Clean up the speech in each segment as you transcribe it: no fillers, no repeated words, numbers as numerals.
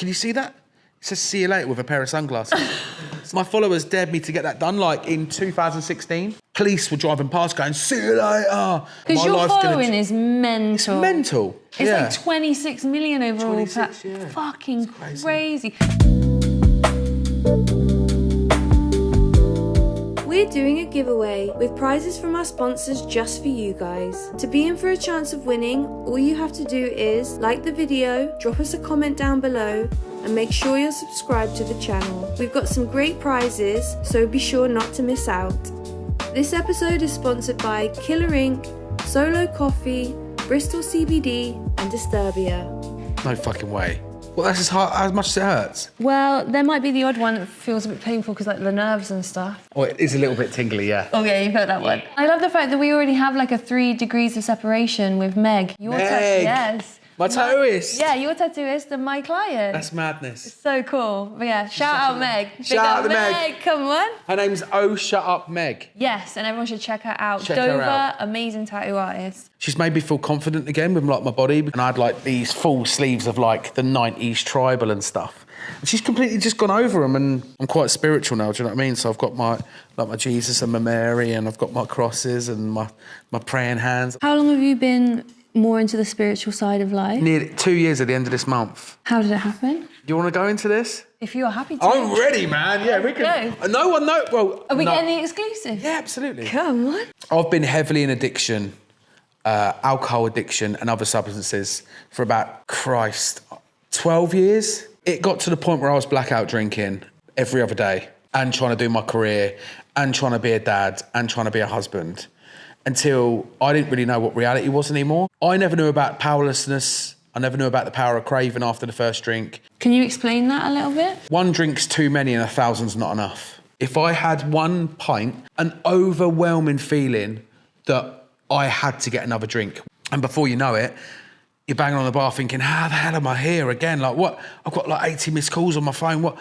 Can you see that? It says see you later with a pair of sunglasses. My followers dared me to get that done, like in 2016. Police were driving past going, see you later. Because your following is mental. It's mental. It's like 26 million overall. 26, yeah. Fucking crazy. We're doing a giveaway with prizes from our sponsors just for you guys. To be in for a chance of winning, all you have to do is like the video, drop us a comment down below, and make sure you're subscribed to the channel. We've got some great prizes, so be sure not to miss out. This episode is sponsored by Killer Inc., Solo Coffee, Bristol CBD, and Disturbia. No fucking way. Well, that's as much as it hurts. Well, there might be the odd one that feels a bit painful because like the nerves and stuff. Oh, it is a little bit tingly, yeah. Oh yeah, you've heard that one. I love the fact that we already have like a 3 degrees of separation with Meg. Your yes. My tattooist. Yeah, your tattooist and my client. That's madness. It's so cool. But yeah, shout out Meg. Shout out to Meg. Come on. Her name's Oh Shut Up Meg. Yes, and everyone should check her out. Check her out. Amazing tattoo artist. She's made me feel confident again with like my body. And I had like these full sleeves of like the 90s tribal and stuff. And she's completely just gone over them, and I'm quite spiritual now, do you know what I mean? So I've got my Jesus and my Mary, and I've got my crosses and my praying hands. How long have you been more into the spiritual side of life? Nearly 2 years at the end of this month. How did it happen? Do you want to go into this? If you're happy to. I'm ready, man. Yeah, we can. Go. No one knows. Well, are we getting the exclusive? Yeah, absolutely. Come on. I've been heavily in addiction, alcohol addiction and other substances for about, 12 years. It got to the point where I was blackout drinking every other day and trying to do my career and trying to be a dad and trying to be a husband, until I didn't really know what reality was anymore. I never knew about powerlessness. I never knew about the power of craving after the first drink. Can you explain that a little bit? One drink's too many and 1,000's not enough. If I had one pint, an overwhelming feeling that I had to get another drink. And before you know it, you're banging on the bar thinking, how the hell am I here again? Like what? I've got like 80 missed calls on my phone.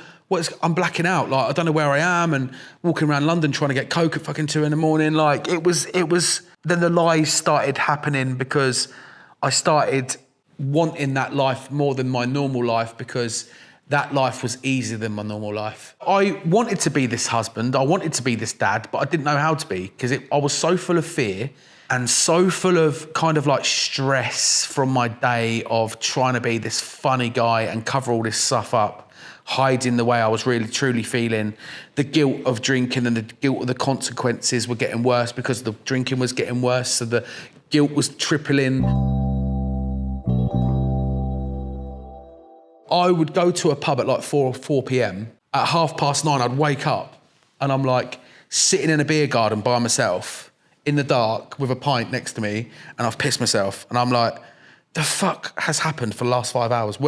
I'm blacking out. Like I don't know where I am, and walking around London trying to get coke at fucking 2 a.m. Like it was, then the lies started happening because I started wanting that life more than my normal life, because that life was easier than my normal life. I wanted to be this husband. I wanted to be this dad, but I didn't know how to be, because I was so full of fear and so full of kind of like stress from my day of trying to be this funny guy and cover all this stuff up, hiding the way I was really truly feeling. The guilt of drinking and the guilt of the consequences were getting worse because the drinking was getting worse, so the guilt was tripling. I would go to a pub at like 4 p.m. At 9:30, I'd wake up and I'm like sitting in a beer garden by myself in the dark with a pint next to me, and I've pissed myself, and I'm like, the fuck has happened for the last 5 hours?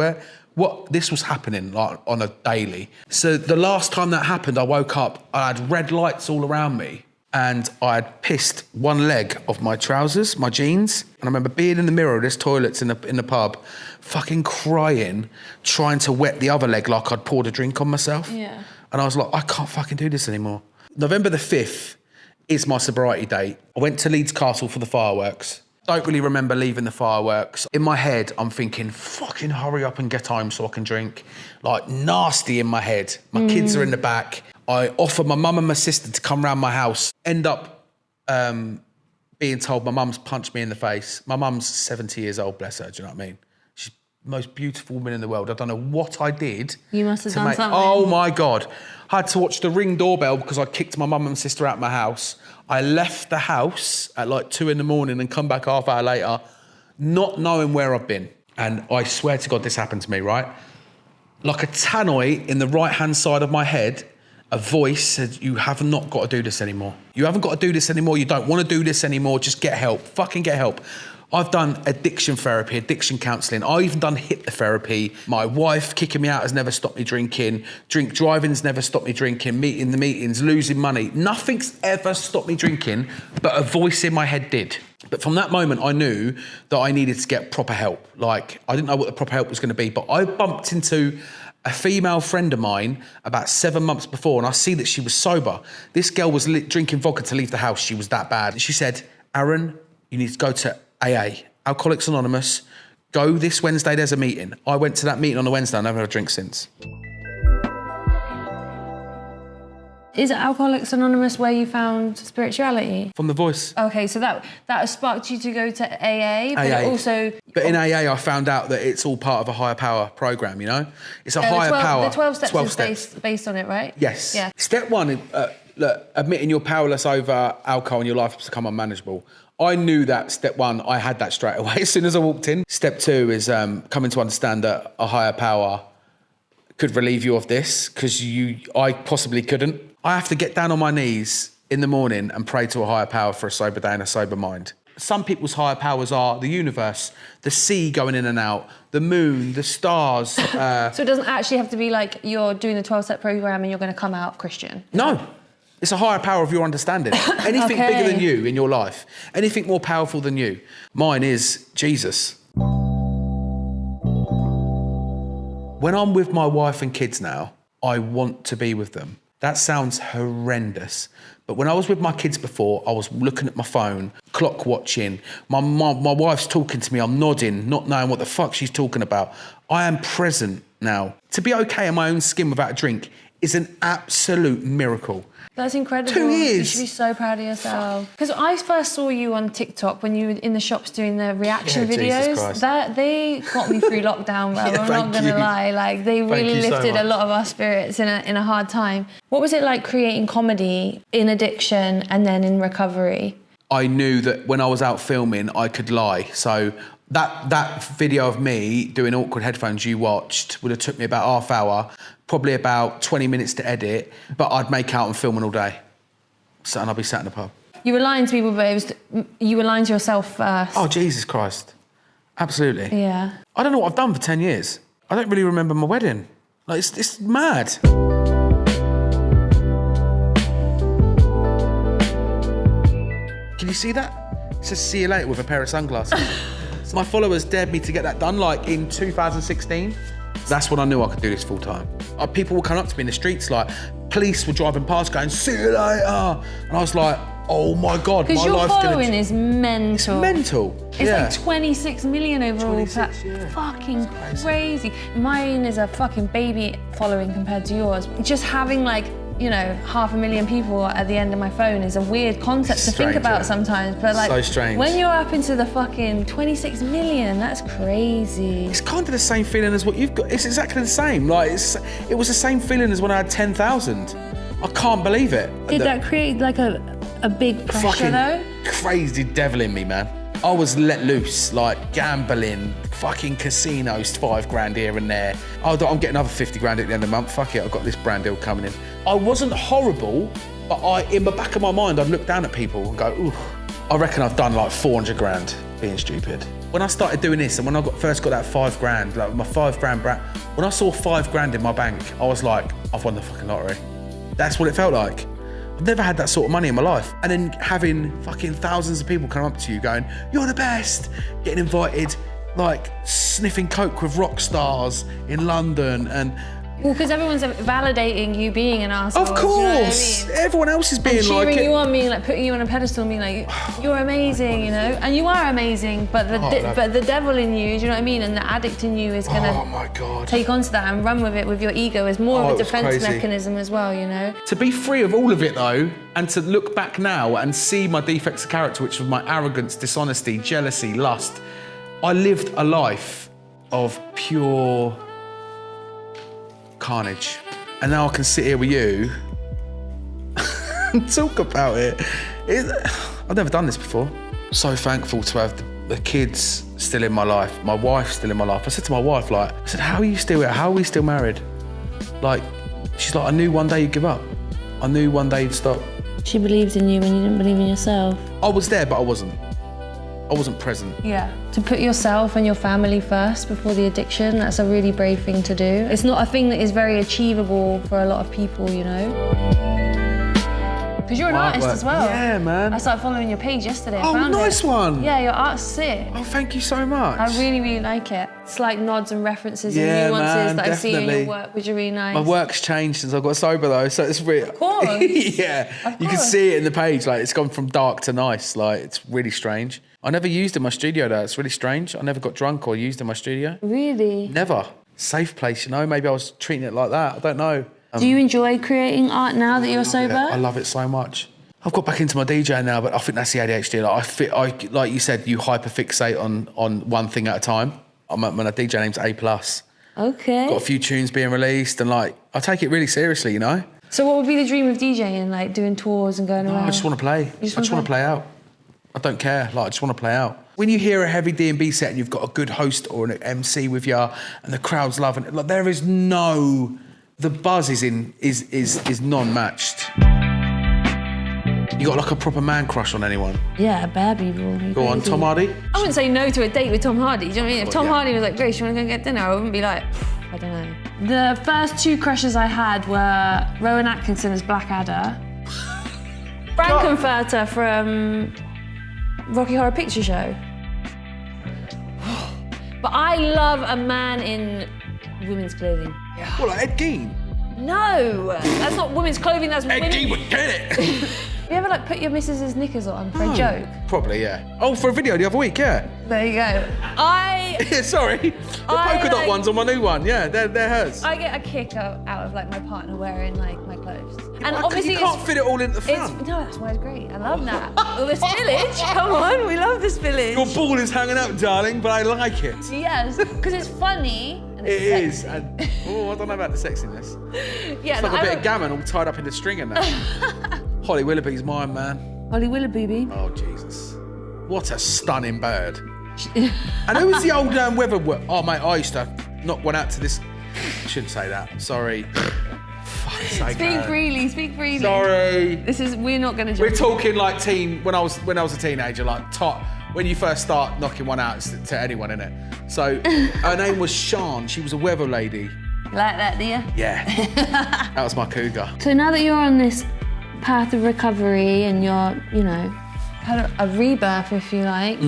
This was happening like on a daily. So the last time that happened, I woke up, I had red lights all around me, and I had pissed one leg of my trousers, my jeans. And I remember being in the mirror of this toilets in the pub, fucking crying, trying to wet the other leg like I'd poured a drink on myself. Yeah. And I was like, I can't fucking do this anymore. November the 5th is my sobriety date. I went to Leeds Castle for the fireworks. Don't really remember leaving the fireworks. In my head, I'm thinking, fucking hurry up and get home so I can drink. Like, nasty in my head. My kids are in the back. I offered my mum and my sister to come round my house. End up being told my mum's punched me in the face. My mum's 70 years old, bless her, do you know what I mean? She's the most beautiful woman in the world. I don't know what I did. You must have done something. Oh, my God. I had to watch the Ring doorbell because I kicked my mum and sister out of my house. I left the house at like 2 a.m. and come back half hour later, not knowing where I've been. And I swear to God, this happened to me, right? Like a tannoy in the right-hand side of my head, a voice said, you have not got to do this anymore. You haven't got to do this anymore. You don't want to do this anymore. Just get help. Fucking get help. I've done addiction therapy, addiction counselling. I've even done hypnotherapy. My wife kicking me out has never stopped me drinking. Drink driving's never stopped me drinking. Meeting the meetings, losing money. Nothing's ever stopped me drinking, but a voice in my head did. But from that moment, I knew that I needed to get proper help. Like, I didn't know what the proper help was going to be, but I bumped into a female friend of mine about 7 months before, and I see that she was sober. This girl was drinking vodka to leave the house. She was that bad. She said, Arron, you need to go to AA, Alcoholics Anonymous, Go this Wednesday, there's a meeting. I went to that meeting on a Wednesday, I've never had a drink since. Is it Alcoholics Anonymous where you found spirituality? From The Voice. Okay, so that has sparked you to go to AA, but it also... But in AA, I found out that it's all part of a higher power program, you know? It's a higher power. The 12 steps is based on it, right? Yes. Yeah. Step one, look, admitting you're powerless over alcohol and your life has become unmanageable. I knew that step one, I had that straight away as soon as I walked in. Step two is coming to understand that a higher power could relieve you of this, because I possibly couldn't. I have to get down on my knees in the morning and pray to a higher power for a sober day and a sober mind. Some people's higher powers are the universe, the sea going in and out, the moon, the stars. So it doesn't actually have to be like you're doing the 12-step program and you're going to come out Christian? No. It's a higher power of your understanding. Anything bigger than you in your life, anything more powerful than you. Mine is Jesus. When I'm with my wife and kids now, I want to be with them. That sounds horrendous. But when I was with my kids before, I was looking at my phone, clock watching. My wife's talking to me, I'm nodding, not knowing what the fuck she's talking about. I am present now. To be okay in my own skin without a drink is an absolute miracle. That's incredible. 2 years. You should be so proud of yourself. Because I first saw you on TikTok when you were in the shops doing the reaction videos. They got me through lockdown, bro. I'm not going to lie. Like, they really lifted a lot of our spirits in a hard time. What was it like creating comedy in addiction and then in recovery? I knew that when I was out filming, I could lie. So that video of me doing awkward headphones you watched would have took me about half hour, probably about 20 minutes to edit, but I'd make out and filming all day. So, and I'd be sat in the pub. You were lying to people, but you were lying to yourself first. Oh, Jesus Christ. Absolutely. Yeah. I don't know what I've done for 10 years. I don't really remember my wedding. Like, it's mad. Can you see that? It says see you later with a pair of sunglasses. My followers dared me to get that done, like, in 2016. That's when I knew I could do this full time. People would come up to me in the streets, like, police were driving past going, see you later. And I was like, oh my God, my life's gonna... Because your following is mental. It's mental. It's like 26 million overall. 26, yeah. Fucking crazy. Mine is a fucking baby following compared to yours. Just having, like, you know, 500,000 people at the end of my phone is a weird concept to think about sometimes. But like, so strange. When you're up into the fucking 26 million, that's crazy. It's kind of the same feeling as what you've got. It's exactly the same. Like, it was the same feeling as when I had 10,000. I can't believe it. Did that create like a big pressure though? Crazy devil in me, man. I was let loose, like gambling, fucking casinos, 5 grand here and there. I'm getting another 50 grand at the end of the month. Fuck it, I've got this brand deal coming in. I wasn't horrible, but in the back of my mind, I'd look down at people and go, ooh, I reckon I've done like 400 grand being stupid. When I started doing this and when I first got that 5 grand, like my 5 grand brand, when I saw 5 grand in my bank, I was like, I've won the fucking lottery. That's what it felt like. I've never had that sort of money in my life. And then having fucking thousands of people come up to you going, you're the best, getting invited, like sniffing coke with rock stars in London and... Well, because everyone's validating you being an arsehole. Of course! You know what I mean? Everyone else is being like... cheering you on, being like, putting you on a pedestal and being like, you're amazing, you know? And you are amazing, but the devil in you, do you know what I mean? And the addict in you is gonna... oh my God. Take onto that and run with it with your ego as more of a defense mechanism as well, you know? To be free of all of it though, and to look back now and see my defects of character, which was my arrogance, dishonesty, jealousy, lust, I lived a life of pure carnage. And now I can sit here with you and talk about it. I've never done this before. So thankful to have the kids still in my life, my wife still in my life. I said to my wife, like, I said, how are you still here? How are we still married? Like, she's like, I knew one day you'd give up. I knew one day you'd stop. She believed in you when you didn't believe in yourself. I was there, but I wasn't present. Yeah. To put yourself and your family first before the addiction, that's a really brave thing to do. It's not a thing that is very achievable for a lot of people, you know? Because you're an artist as well. Yeah, man. I started following your page yesterday. I found nice one. Yeah, your art's sick. Oh, thank you so much. I really, really like it. It's like nods and references and nuances that I see in your work, which are really nice. My work's changed since I got sober though, so it's really... Of course. Yeah. Of course. You can see it in the page, like it's gone from dark to nice, like it's really strange. I never used in my studio though. It's really strange. I never got drunk or used in my studio. Really? Never. Safe place, you know? Maybe I was treating it like that. I don't know. Do you enjoy creating art now that you're sober? I love it so much. I've got back into my DJing now, but I think that's the ADHD. Like you said, you hyperfixate on one thing at a time. My DJ name's A+. Okay. Got a few tunes being released, and like I take it really seriously, you know. So what would be the dream of DJing, like doing tours and going around? I just want to play. I just want to play out. I don't care. Like I just want to play out. When you hear a heavy D&B set and you've got a good host or an MC with you, and the crowd's loving it, like there is no, the buzz is non-matched. You got like a proper man crush on anyone? Yeah, bad people. Go on, Tom Hardy? I wouldn't say no to a date with Tom Hardy. Do you know what I mean? If Tom Hardy was like, Grace, you want to go get dinner? I wouldn't be like, I don't know. The first two crushes I had were Rowan Atkinson as Blackadder, Frankenfurter from Rocky Horror Picture Show. But I love a man in women's clothing. What, like Ed Gein? No, that's not women's clothing, that's Ed Gein would get it! Have you ever like put your missus's knickers on for a joke? Probably, yeah. Oh, for a video the other week, yeah. There you go. Yeah, sorry. The polka dot one's on my new one. Yeah, they're hers. I get a kick out of like my partner wearing like my clothes. And Well, obviously you can't fit it all in the front. No, that's why it's great. I love that. Well, the spillage, come on, we love the spillage. Your ball is hanging out, darling, but I like it. Yes, because it's funny. And it's It is. sexy. And, I don't know about the sexiness. Yeah, It's like a bit of gammon all tied up in the string and that. Holly Willoughby's mine, man. Holly Willoughby. Oh, Jesus. What a stunning bird. And who was the old weather... Oh, mate, I used to knock one out to this... I shouldn't say that. Sorry. Fuck's sake. Speak freely, speak freely. Sorry. We're not going to We're talking like when I was a teenager, like top... When you first start knocking one out to anyone, innit? So, her name was Sean. She was a weather lady. You like that, do you? Yeah. That was my cougar. So now that you're on this path of recovery and you're, you know, had a rebirth, if you like,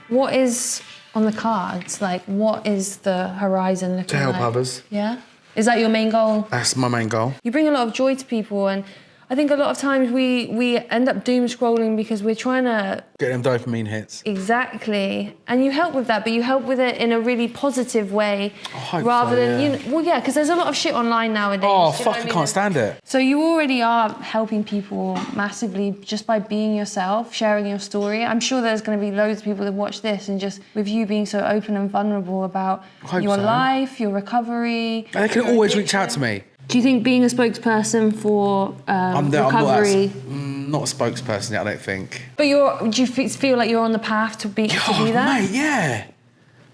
what is on the cards? Like, what is the horizon looking like? To help others. Yeah? Is that your main goal? That's my main goal. You bring a lot of joy to people, and I think a lot of times we end up doom scrolling because we're trying to... Get them dopamine hits. Exactly. And you help with that, but you help with it in a really positive way. I hope rather so, than, yeah. you know, well, yeah, because there's a lot of shit online nowadays. Oh, you know fuck, what I mean? can't stand it. So you already are helping people massively just by being yourself, sharing your story. I'm sure there's going to be loads of people that watch this, and just with you being so open and vulnerable about your life, your recovery. And they can always reach out to me. Do you think being a spokesperson for recovery... I'm not a spokesperson yet, I don't think. But do you feel like you're on the path to do that? Mate, yeah.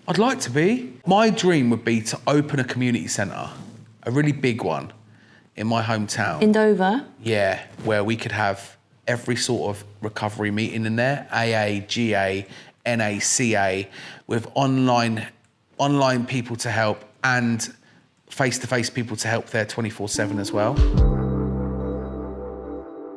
I'd like to be. My dream would be to open a community centre, a really big one, in my hometown. In Dover? Yeah, where we could have every sort of recovery meeting in there, AA, GA, NACA, with online people to help and face-to-face people to help there 24/7 as well.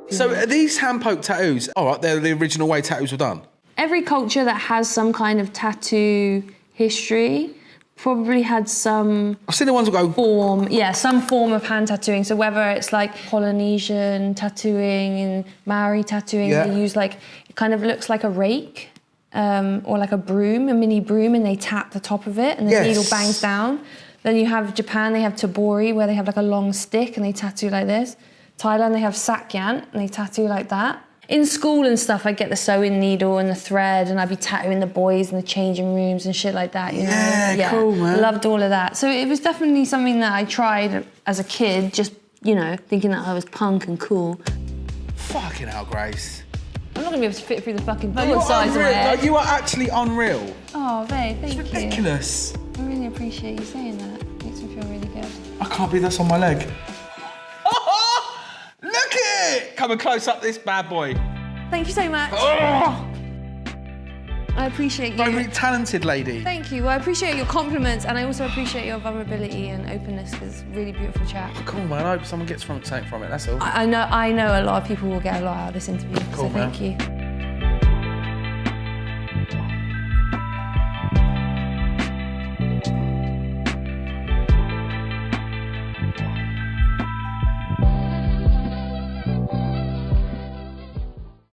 So are these hand-poke tattoos, all right, they're the original way tattoos were done? Every culture that has some kind of tattoo history probably had some... I've seen the ones that go... some form of hand tattooing. So whether it's like Polynesian tattooing and Maori tattooing, they use like, it kind of looks like a rake or like a broom, a mini broom, and they tap the top of it and the needle bangs down. Then you have Japan, they have tabori, where they have like a long stick and they tattoo like this. Thailand, they have sakyant and they tattoo like that. In school and stuff, I'd get the sewing needle and the thread, and I'd be tattooing the boys in the changing rooms and shit like that, you know? Yeah, cool, man. Loved all of that. So it was definitely something that I tried as a kid, just, you know, thinking that I was punk and cool. Fucking hell, Grace. I'm not gonna be able to fit through the fucking door You're size of my unreal. head. No, you are actually unreal. Oh, babe, thank you. It's ridiculous. I really appreciate you saying that. Makes me feel really good. I can't believe that's on my leg. Look at it! Coming close up this bad boy. Thank you so much. Oh! I appreciate you. Very talented lady. Thank you. Well, I appreciate your compliments, and I also appreciate your vulnerability and openness, because it's really beautiful chat. Oh, cool, man. I hope someone gets something from it, that's all. I know a lot of people will get a lot out of this interview, Cool, so thank you.